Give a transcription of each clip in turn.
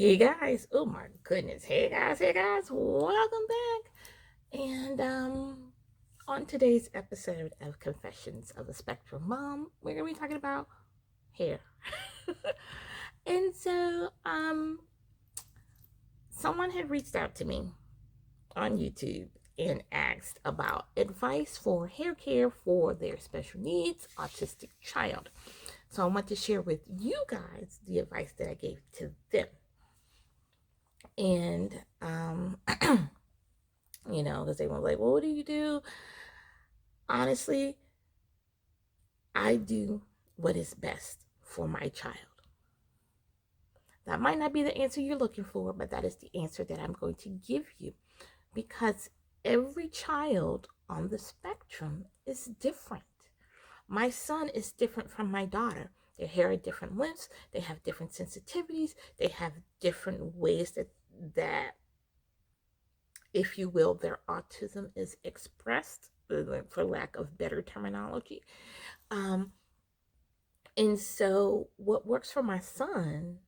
Hey guys, oh my goodness. Hey guys, welcome back. And on today's episode of Confessions of a Spectrum Mom, we're gonna be talking about hair. And so someone had reached out to me on YouTube and asked about advice for hair care for their special needs autistic child. So I want to share with you guys the advice that I gave to them. And because they were like, well, what do you do? Honestly, I do what is best for my child. That might not be the answer you're looking for, but that is the answer that I'm going to give you, because every child on the spectrum is different. My son is different from my daughter. Their hair are different lengths. They have different sensitivities. They have different ways that if you will, their autism is expressed, for lack of better terminology. And so what works for my son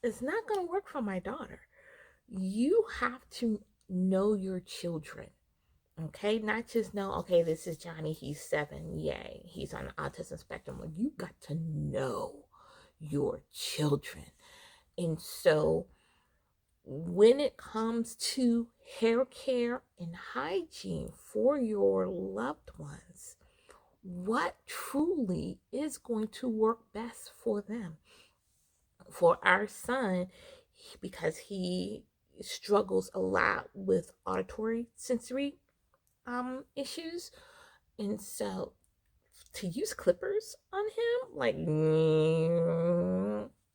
is not going to work for my daughter. You have to know your children, okay? Not just know, okay, this is Johnny, he's 7, yay, he's on the autism spectrum. Well, you got to know your children. And so when it comes to hair care and hygiene for your loved ones, what truly is going to work best for them? For our son, because he struggles a lot with auditory sensory issues, and so to use clippers on him, like,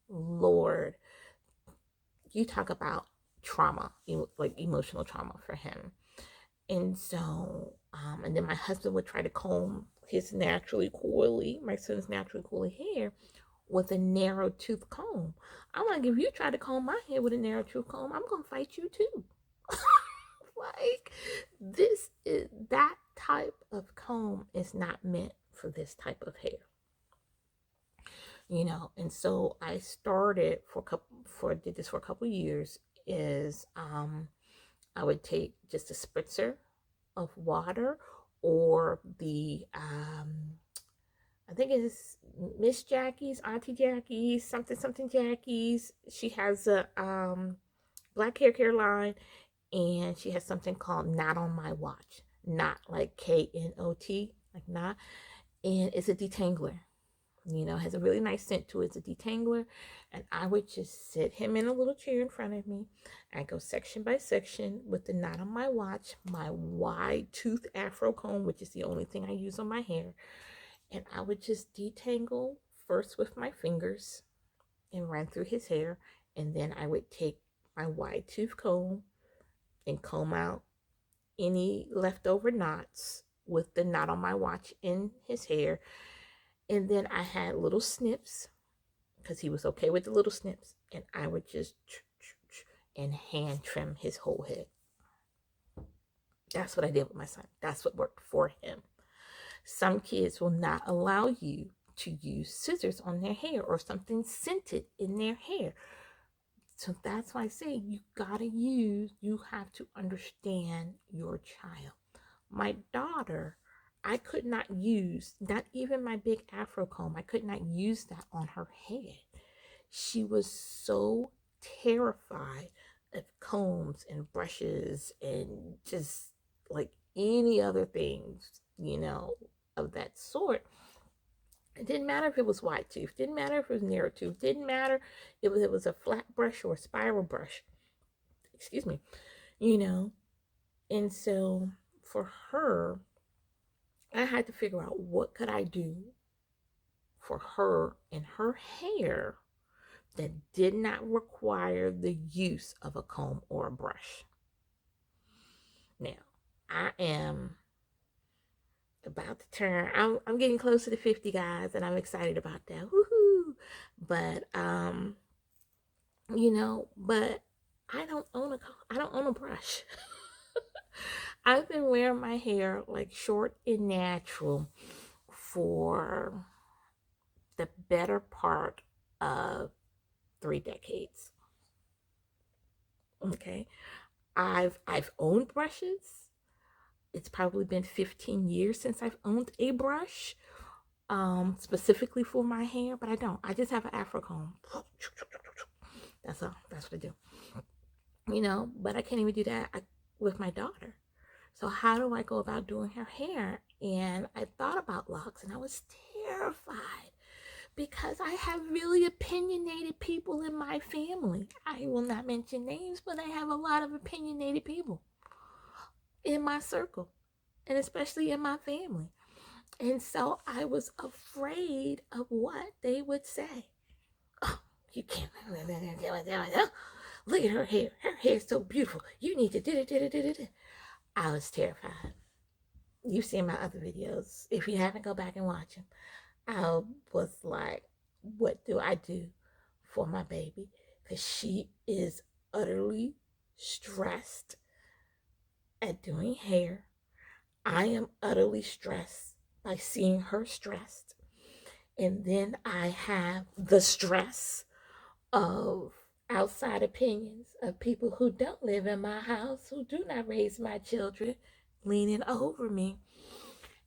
Lord, you talk about trauma, like emotional trauma for him. And so, and then my husband would try to comb his my son's naturally coily hair with a narrow tooth comb. I'm like, if you try to comb my hair with a narrow tooth comb, I'm gonna fight you too. Like, that type of comb is not meant for this type of hair. And so I started did this for a couple years, is I would take just a spritzer of water, or the I think it's Miss Jackie's, Auntie Jackie's, something Jackie's. She has a black hair care line, and she has something called Not on My Watch. Not like KNOT, like not. And it's a detangler. Has a really nice scent to it. It's a detangler. And I would just sit him in a little chair in front of me. I go section by section with the Not on My Watch, my wide tooth afro comb, which is the only thing I use on my hair. And I would just detangle first with my fingers and run through his hair. And then I would take my wide tooth comb and comb out any leftover knots with the Not on My Watch in his hair. And then I had little snips, because he was okay with the little snips. And I would just and hand trim his whole head. That's what I did with my son. That's what worked for him. Some kids will not allow you to use scissors on their hair or something scented in their hair. So that's why I say you have to understand your child. My daughter, I could not use, not even my big afro comb, I could not use that on her head. She was so terrified of combs and brushes and just like any other things, of that sort. It didn't matter if it was wide tooth, didn't matter if it was narrow tooth, didn't matter if it was a flat brush or a spiral brush. Excuse me, And so for her, I had to figure out what could I do for her and her hair that did not require the use of a comb or a brush. Now, I am about to turn, I'm getting closer to 50, guys, and I'm excited about that. Woohoo! But but I don't own a brush. I've been wearing my hair like short and natural for the better part of 3 decades. Okay. I've owned brushes. It's probably been 15 years since I've owned a brush, specifically for my hair, but I don't. I just have an afro comb. That's all. That's what I do. But I can't even do that with my daughter. So how do I go about doing her hair? And I thought about locks, and I was terrified because I have really opinionated people in my family. I will not mention names, but I have a lot of opinionated people in my circle, and especially in my family. And so I was afraid of what they would say. Oh, you can't look at her hair. Her hair's so beautiful. You need to do it. I was terrified. You've seen my other videos. If you haven't, go back and watch them. I was like, what do I do for my baby? Because she is utterly stressed at doing hair. I am utterly stressed by seeing her stressed. And then I have the stress of outside opinions of people who don't live in my house, who do not raise my children, leaning over me.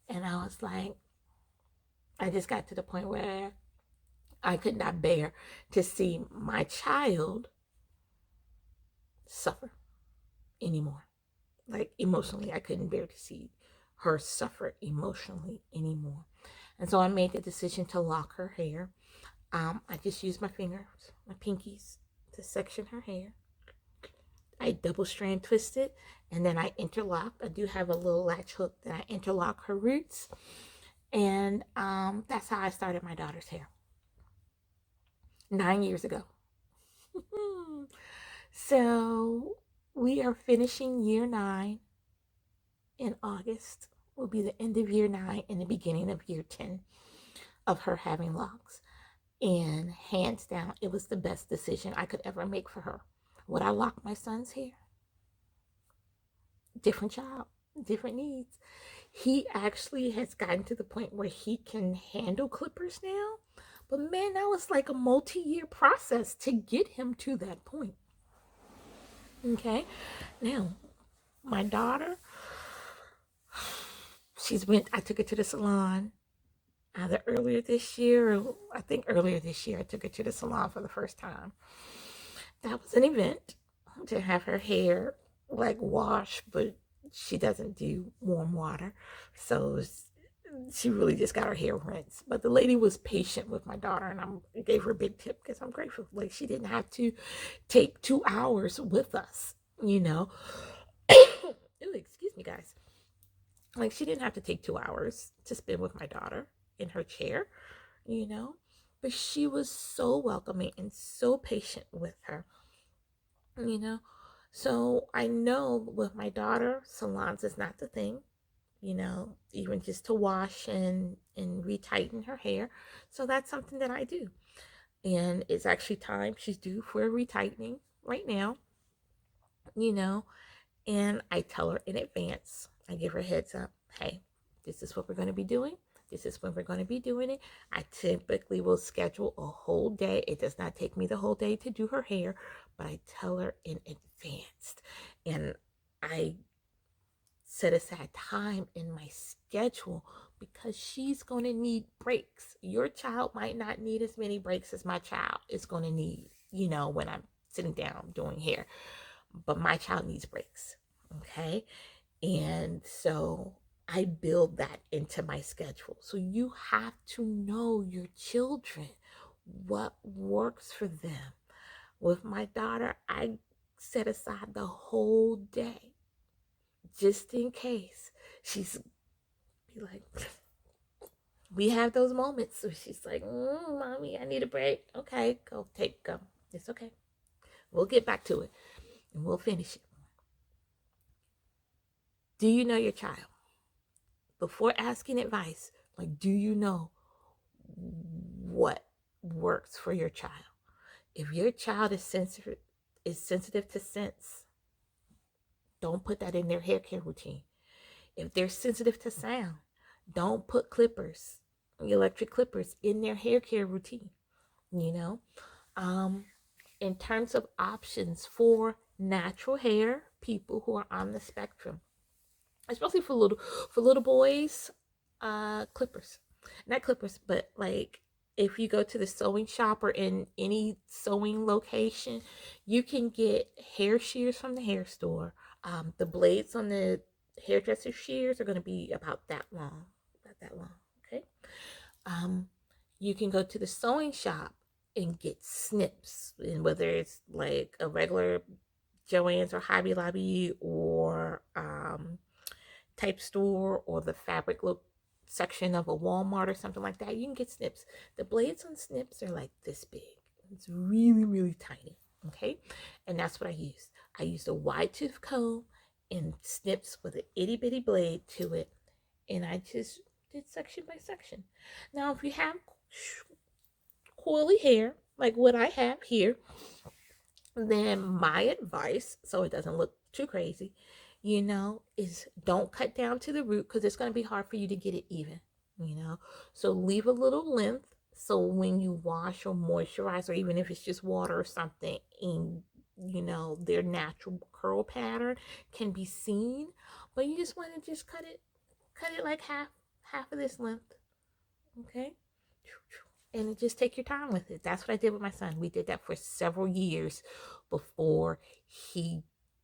And I was like, I just got to the point where I could not bear to see my child suffer anymore. Like emotionally, I couldn't bear to see her suffer emotionally anymore. And so I made the decision to lock her hair. I just used my fingers, my pinkies, to section her hair. I double strand twist it, and then I interlocked. I do have a little latch hook that I interlock her roots. And that's how I started my daughter's hair 9 years ago. So we are finishing year 9 in August. Will be the end of year 9 and the beginning of year 10 of her having locks. And hands down, it was the best decision I could ever make for her. Would I lock my son's hair? Different child, different needs. He actually has gotten to the point where he can handle clippers now. But man, that was like a multi-year process to get him to that point. Okay, now my daughter, I took her to the salon either earlier this year, or I think earlier this year, I took her to the salon for the first time. That was an event to have her hair like washed, but she doesn't do warm water. So she really just got her hair rinsed. But the lady was patient with my daughter, and I gave her a big tip because I'm grateful. Like, she didn't have to take 2 hours with us, Ooh, excuse me, guys. Like, she didn't have to take 2 hours to spend with my daughter in her chair, But she was so welcoming and so patient with her, So I know with my daughter, salons is not the thing, even just to wash and retighten her hair. So that's something that I do. And it's actually time she's due for a retightening right now, and I tell her in advance. I give her a heads up. Hey, this is what we're going to be doing. This is when we're going to be doing it. I typically will schedule a whole day. It does not take me the whole day to do her hair, but I tell her in advance. And I set aside time in my schedule because she's going to need breaks. Your child might not need as many breaks as my child is going to need, when I'm sitting down doing hair. But my child needs breaks. Okay. And so I build that into my schedule. So you have to know your children, what works for them. With my daughter, I set aside the whole day just in case she's be like, we have those moments where she's like, mommy, I need a break. Okay, go. It's okay. We'll get back to it and we'll finish it. Do you know your child? Before asking advice, do you know what works for your child? If your child is sensitive to scents, don't put that in their hair care routine. If they're sensitive to sound, don't put electric clippers in their hair care routine. In terms of options for natural hair people who are on the spectrum, especially for little boys, clippers. Not clippers, but like if you go to the sewing shop or in any sewing location, you can get hair shears from the hair store. The blades on the hairdresser shears are going to be about that long, about that long. Okay. Um, you can go to the sewing shop and get snips, and whether it's like a regular Joann's or Hobby Lobby or type store or the fabric look section of a Walmart or something like that, you can get snips. The blades on snips are like this big. It's really, really tiny. Okay. And that's what I used. I used a wide tooth comb and snips with an itty bitty blade to it. And I just did section by section. Now, if you have coily hair, like what I have here, then my advice, so it doesn't look too crazy, is don't cut down to the root because it's going to be hard for you to get it even, So leave a little length so when you wash or moisturize, or even if it's just water or something, and their natural curl pattern can be seen, but you just want to just cut it like half of this length, okay? And just take your time with it. That's what I did with my son. We did that for several years before he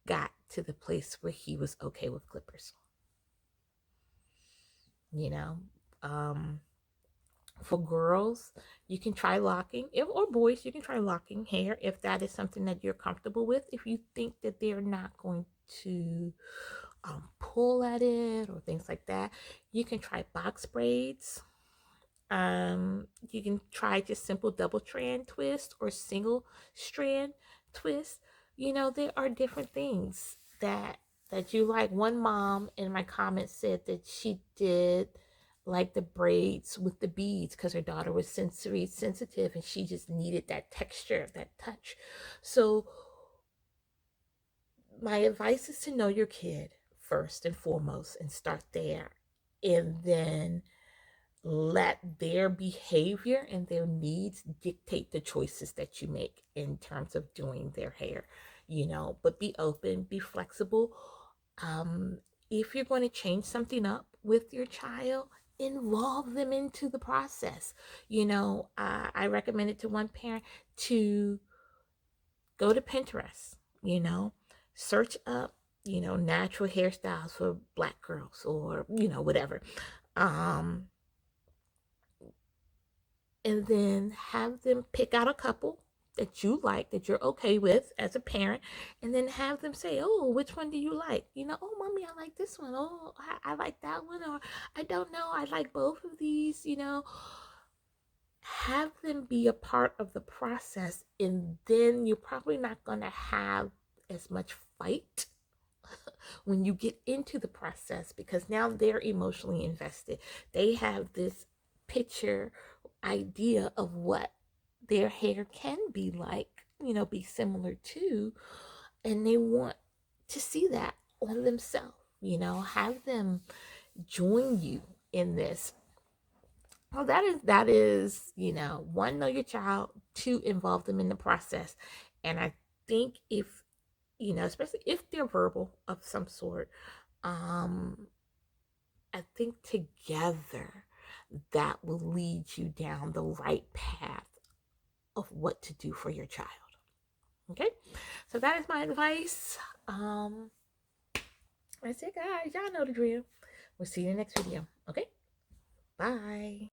got to the place where he was okay with clippers. You know, for girls, you can try locking, or boys, you can try locking hair if that is something that you're comfortable with. If you think that they're not going to pull at it or things like that, you can try box braids. You can try just simple double strand twist or single strand twist. There are different things that you like. One mom in my comments said that she did like the braids with the beads because her daughter was sensory sensitive and she just needed that texture, that touch. So my advice is to know your kid first and foremost and start there, and then let their behavior and their needs dictate the choices that you make in terms of doing their hair, but be open, be flexible. If you're going to change something up with your child, involve them into the process. I recommended to one parent to go to Pinterest, search up, natural hairstyles for Black girls or, whatever. And then have them pick out a couple that you like, that you're okay with as a parent, and then have them say, oh, which one do you like? Oh, mommy, I like this one. Oh, I like that one. Or I don't know, I like both of these. Have them be a part of the process, and then you're probably not going to have as much fight when you get into the process, because now they're emotionally invested. They have this picture idea of what their hair can be like, be similar to, and they want to see that on themselves. Have them join you in this. Well, that is, one, know your child, two, involve them in the process. And I think if, especially if they're verbal of some sort, I think together that will lead you down the right path of what to do for your child. Okay, so that is my advice. That's it, guys. Y'all know the drill. We'll see you in the next video. Okay, bye.